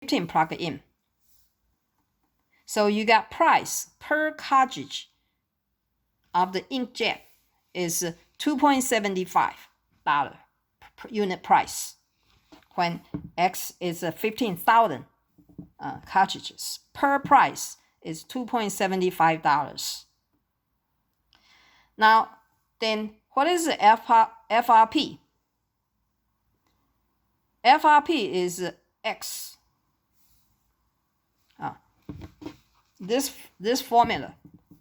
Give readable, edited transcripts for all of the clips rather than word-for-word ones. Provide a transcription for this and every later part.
15 plug in. So you got price per cartridge of the inkjet is $2.75 per unit price when X is 15,000 cartridges. Per price is $2.75. Now, then what is the FRP? FRP is X. This formula,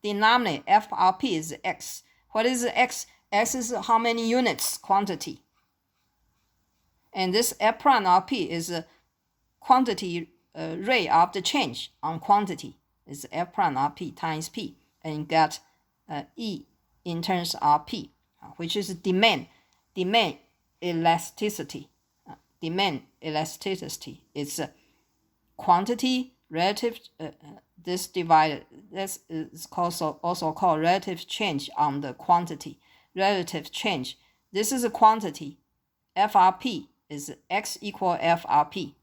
denominator FRP is X. What is X? X is how many units quantity. And this F prime RP is a quantity rate of the change on quantity. It's F prime RP times P. And you got E in terms of P, which is demand elasticity. Demand elasticity is quantity relative this divided. This is also called relative change on the quantity. Relative change. This is a quantity. FRP is X equal FRP.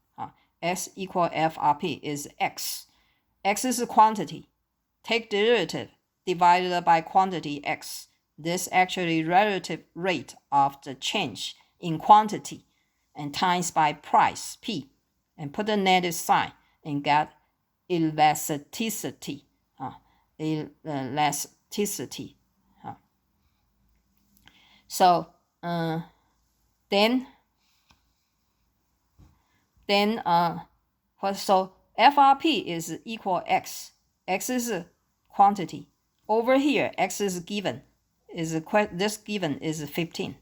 X equal FRP is X. X is a quantity. Take derivative divided by quantity X. This actually relative rate of the change in quantity and times by price P, and put the negative sign and get elasticity. Elasticity. So so FRP is equal X. X is a quantity. Over here, X is given. This given is 15.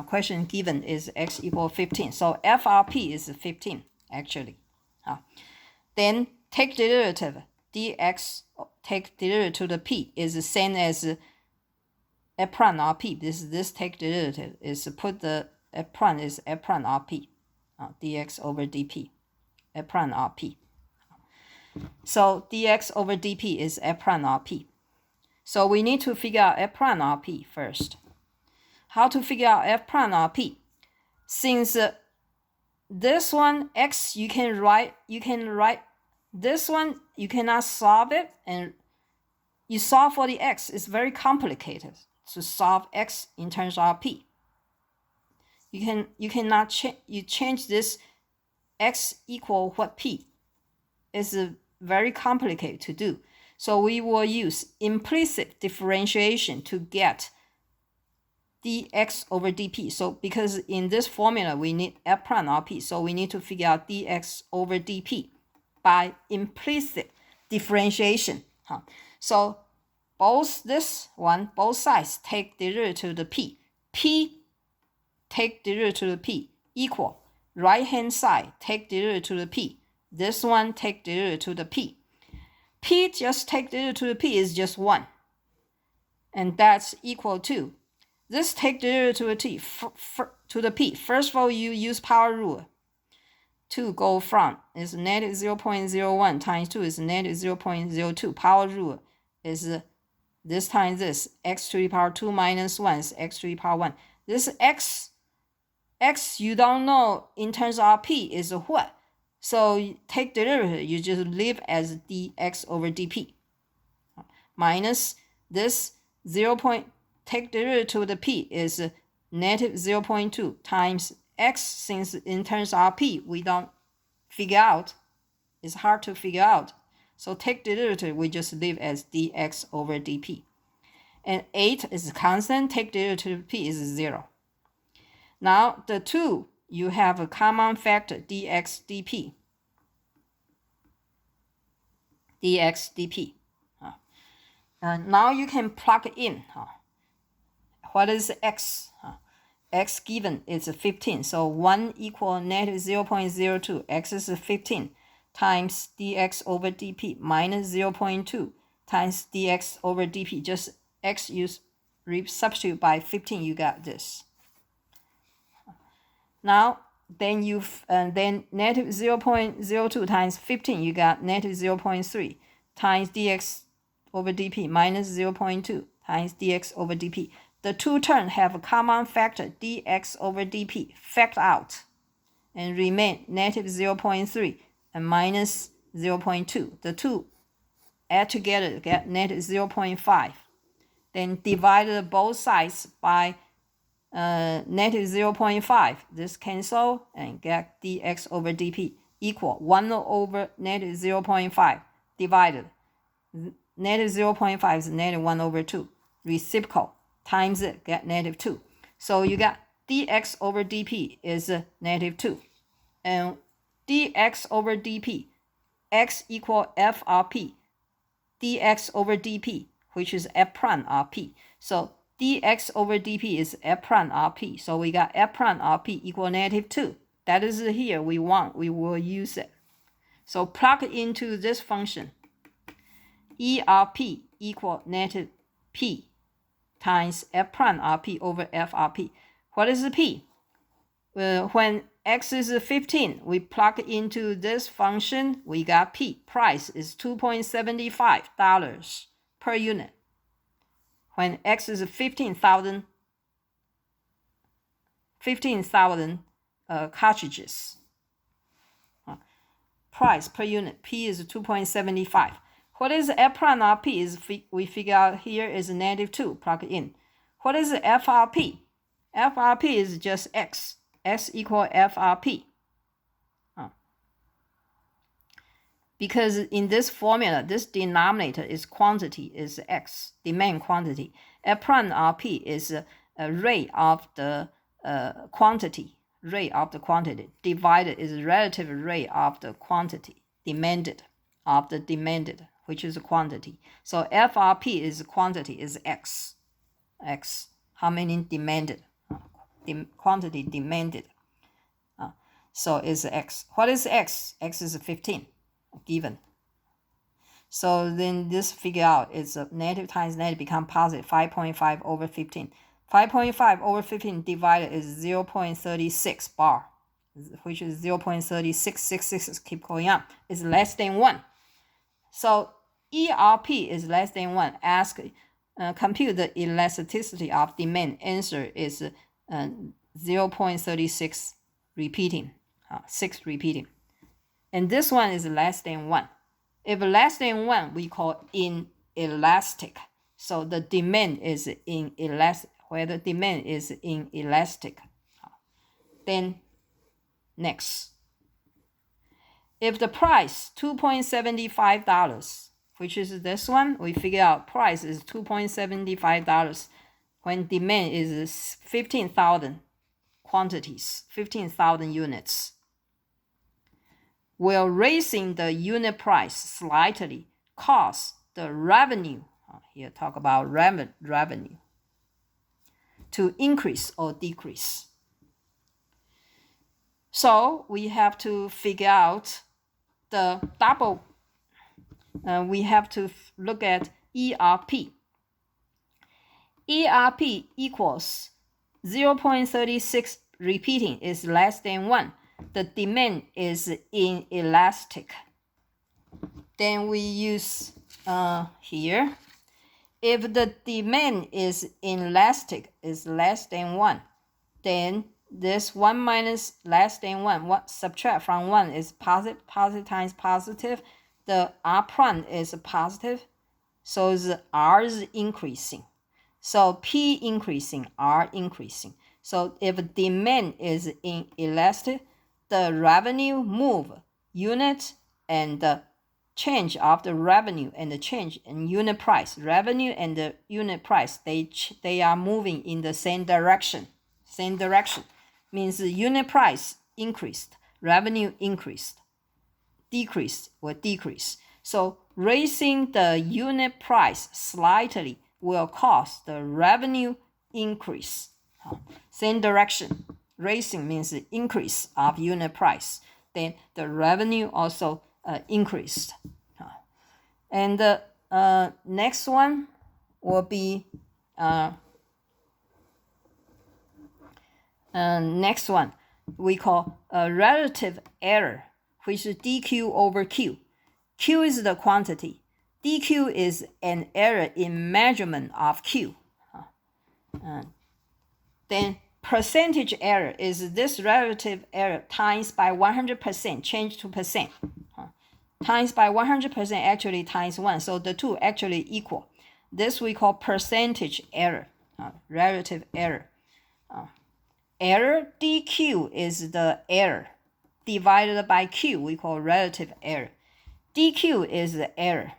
Question given is X equal 15. So FRP is 15 actually. Then take derivative. dx take derivative to the p is the same as F prime RP. This take derivative is put the F prime is F prime RP. Dx over dp. F prime RP. So dx over dp is F prime RP. So we need to figure out F prime RP first. How to figure out F prime RP? Since this one x you can write this one, you cannot solve it, and you solve for the x. It's very complicated to solve x in terms of p. You cannot change this x equal what p. It's very complicated to do. So we will use implicit differentiation to get dx over dp. So because in this formula we need F prime RP, so we need to figure out dx over dp by implicit differentiation. So both sides take derivative to the p. P take derivative to the p equal right hand side take derivative to the p. This one take derivative to the p. P just take derivative to the p is just 1. And that's equal to this take derivative to the t to the p. First of all, you use power rule to go from is negative 0.01 times 2 is negative 0.02. Power rule is this times this. X to the power 2 minus 1 is x to the power 1. This x you don't know in terms of p is what. So you take derivative, you just leave as dx over dp. Minus this 0. Take derivative to the p is negative 0.2 times x. Since in terms of p we don't figure out, it's hard to figure out, so take derivative we just leave as dx over dp. And 8 is constant, take derivative to p is 0. Now the 2 you have a common factor dx dp. Dx dp. Now you can plug in. What is x? X given is 15. So 1 equal negative 0.02. X is 15 times dx over dp minus 0.2 times dx over dp. Just x you substitute by 15, you got this. Now then then negative 0.02 times 15, you got negative 0.3 times dx over dp minus 0.2 times dx over dp. The two terms have a common factor dx over dp. Factor out. and remain negative 0.3 and minus 0.2. The two add together to get negative 0.5. Then divide both sides by negative 0.5. This cancel and get dx over dp equal 1 over negative 0.5 divided. Negative 0.5 is negative 1 over 2. Reciprocal times it, get negative 2. So you got dx over dp is negative 2. And dx over dp, x equal f rp, dx over dp, which is f prime rp. So dx over dp is f prime rp. So we got f prime rp equal negative 2. That is here we want. We will use it. So plug into this function. ERP equal negative p times f prime rp over f rp. What is the p? When x is 15, we plug into this function, we got p. Price is $2.75 per unit. When x is 15,000 cartridges. Price per unit, p is 2.75. What is f prime rp is we figure out here is negative 2, plug in. What is FRP? FRP is just x. X equal FRP. Because in this formula, this denominator is quantity, is x, demand quantity. F prime RP is a rate of the quantity, divided is relative rate of the quantity, demanded, which is a quantity. So FRP is quantity, is x. How many demanded? Quantity demanded. So is x. What is x? X is 15, given. So then this figure out is negative times negative become positive, 5.5 over 15. 5.5 over 15 divided is 0.36 bar, which is 0.3666, keep going up. It's less than 1. So ERP is less than 1. Ask, compute the elasticity of demand. Answer is 0.36 repeating, 6 repeating. And this one is less than 1. If less than 1, we call inelastic. So the demand is inelastic, where the demand is inelastic. Then next. If the price $2.75, which is this one, we figure out price is $2.75 when demand is 15,000 quantities, 15,000 units. Will raising the unit price slightly cause the revenue, here talk about revenue, to increase or decrease? So we have to figure out the double, we have to look at ERP. ERP equals 0.36 repeating is less than 1. The demand is inelastic. Then we use here. If the demand is inelastic is less than 1, then this 1 minus less than 1, what subtract from 1 is positive, positive times positive. The R prime is positive, so the R is increasing. So P increasing, R increasing. So if demand is inelastic, the revenue move unit and the change of the revenue and the change in unit price. Revenue and the unit price, they are moving in the same direction. Same direction means the unit price increased, revenue increased, decreased or decrease. So raising the unit price slightly will cause the revenue increase. Same direction. Raising means the increase of unit price. Then the revenue also increased. And the next one will be next one we call relative error, which is dq over q. Q is the quantity. dq is an error in measurement of q. Then percentage error is this relative error times by 100%, change to percent. Times by 100% actually times 1, so the two actually equal. This we call percentage error, relative error. Error dq is the error divided by q, we call relative error. dq is the error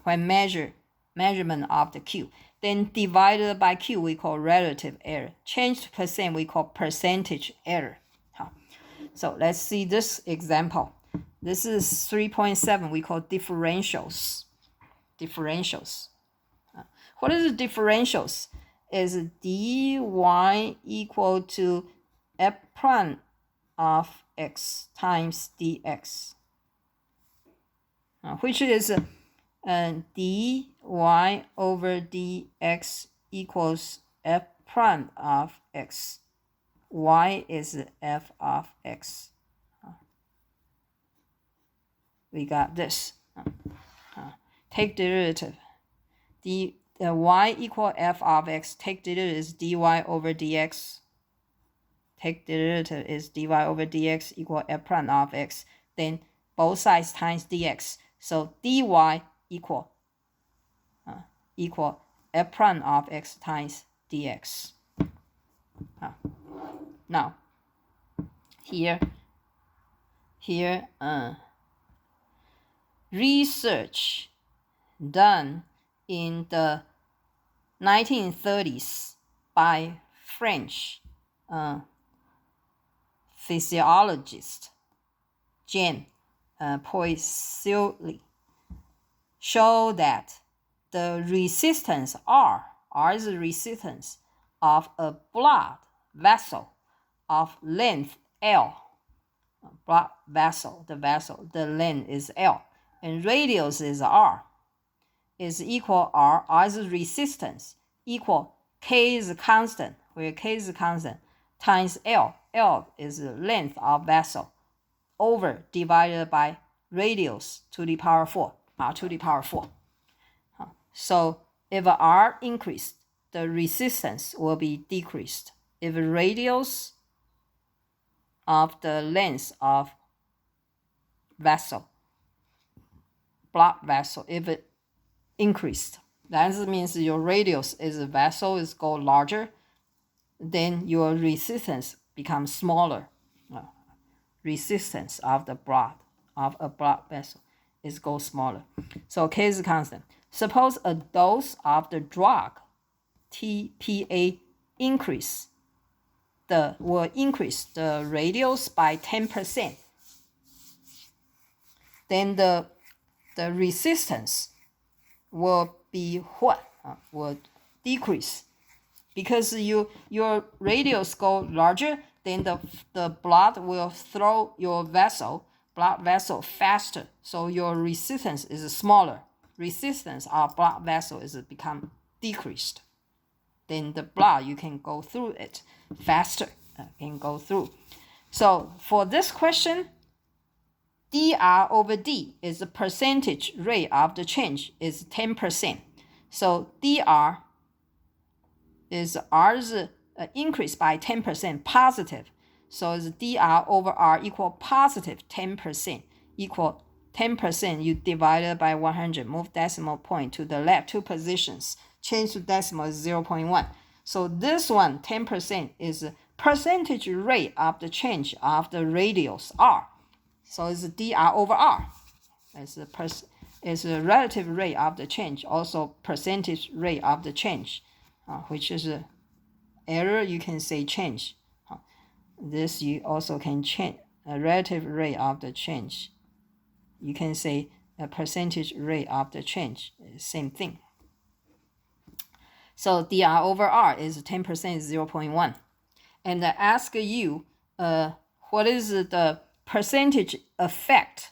when measurement of the q. Then divided by q, we call relative error. Change to percent, we call percentage error. So let's see this example. This is 3.7, we call differentials. What is the differentials? Is dy equal to f prime of x times dx, which is dy over dx equals f prime of x. Y is f of x. We got this. Take derivative. Y equal f of x. Take derivative is dy over dx. Take derivative is dy over dx equal f prime of x. Then both sides times dx. So dy equal f prime of x times dx. Now, here, research done in the 1930s by French physiologist Jean Puiseux show that the resistance R is the resistance of a blood vessel of length L. Blood vessel, the length is L, and radius is R, is equal R is resistance, equal K is constant, where K is constant, times L. L is the length of vessel, over divided by radius to the power 4, R to the power 4. So if R increased, the resistance will be decreased. If radius of the length of vessel, blood vessel, if it increased, that means your radius is a vessel is go larger, then your resistance becomes smaller. Resistance of the blood of a blood vessel is go smaller. So K is constant. Suppose a dose of the drug TPA will increase the radius by 10%. Then the resistance will be what? Will decrease. Because your radius go larger, then the blood will through your blood vessel faster. So your resistance is smaller. Resistance of blood vessel is become decreased. Then the blood, you can go through it faster, can go through. So for this question, dr over d is the percentage rate of the change is 10%. So dr is R's increase by 10% positive. So it's dr over R equal positive 10%, equal 10%, you divide it by 100, move decimal point to the left 2 positions, change to decimal is 0.1. So this one, 10%, is percentage rate of the change of the radius R. So it's dr over R. It's the relative rate of the change, also percentage rate of the change, which is a error, you can say change. This you also can change a relative rate of the change. You can say a percentage rate of the change, same thing. So dr over R is 10%, 0.1. And I ask you, what is the percentage effect?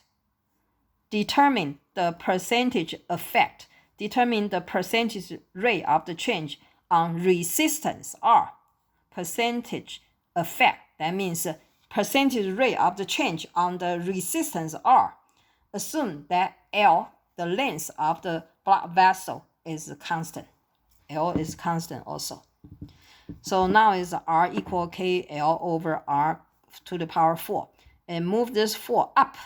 Determine the percentage effect. Determine the percentage rate of the change on resistance R. Percentage effect, that means percentage rate of the change on the resistance R. Assume that L, the length of the blood vessel, is constant. L is constant also. So now is R equal KL over R to the power 4. And move this 4 up,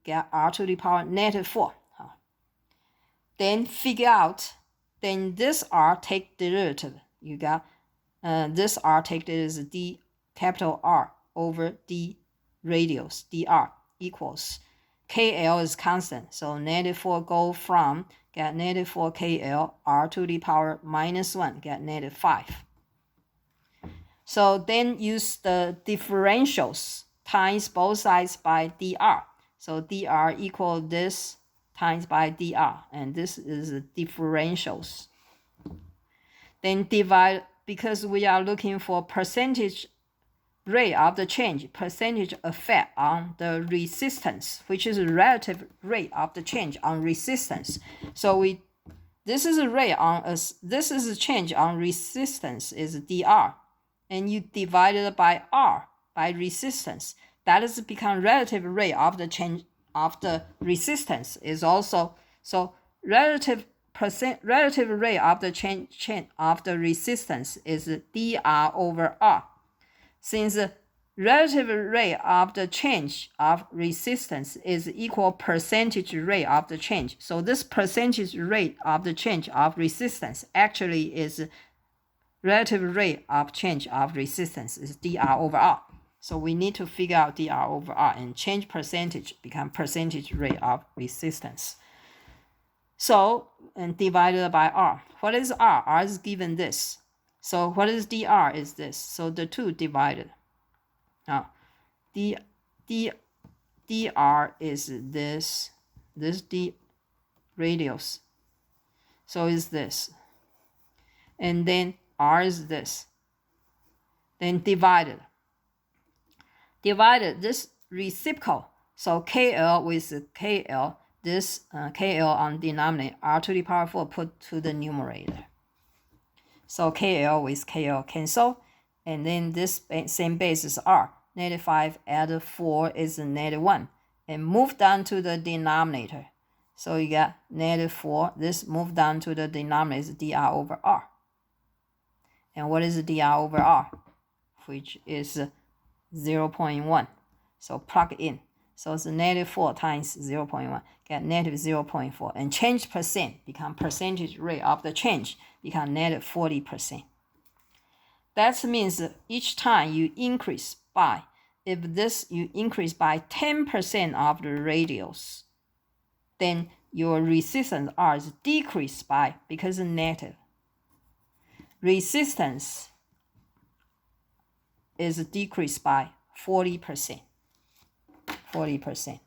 get R to the power -4. Then figure out, then this R take derivative. You got this R take derivative is D capital R over D radius, dr equals KL is constant. So -4 go from, get -4 KL R to the power -1, get -5. So then use the differentials times both sides by dr. So dr equal this times by dr, and this is the differentials. Then divide, because we are looking for percentage rate of the change, percentage effect on the resistance, which is relative rate of the change on resistance. So this is a rate on us, this is a change on resistance is dr, and you divide it by R, by resistance. That is become relative rate of the change of the resistance is also, so relative rate of the change of the resistance is dr over R. Since the relative rate of the change of resistance is equal percentage rate of the change, so this percentage rate of the change of resistance actually is relative rate of change of resistance is dr over R. So we need to figure out dr over R, and change percentage become percentage rate of resistance. So, and divided by R. What is R? R is given this. So what is dr is this. So the two divided. Now, dr is this d radius. So is this. And then R is this. Then divided. Divided this reciprocal. So KL with KL, this KL on denominator, R to the power 4 put to the numerator. So KL with KL cancel. And then this same base is R. -5 add 4 is -1. And move down to the denominator. So you got -4. This move down to the denominator is dr over R. And what is dr over R? Which is 0.1. So plug in. So it's -4 times 0.1. Get -0.4. And change percent become percentage rate of the change become -40%. That means each time you increase by, if this you increase by 10% of the radius, then your resistance R is decreased by, because it's negative. Resistance is decreased by 40%. 40%.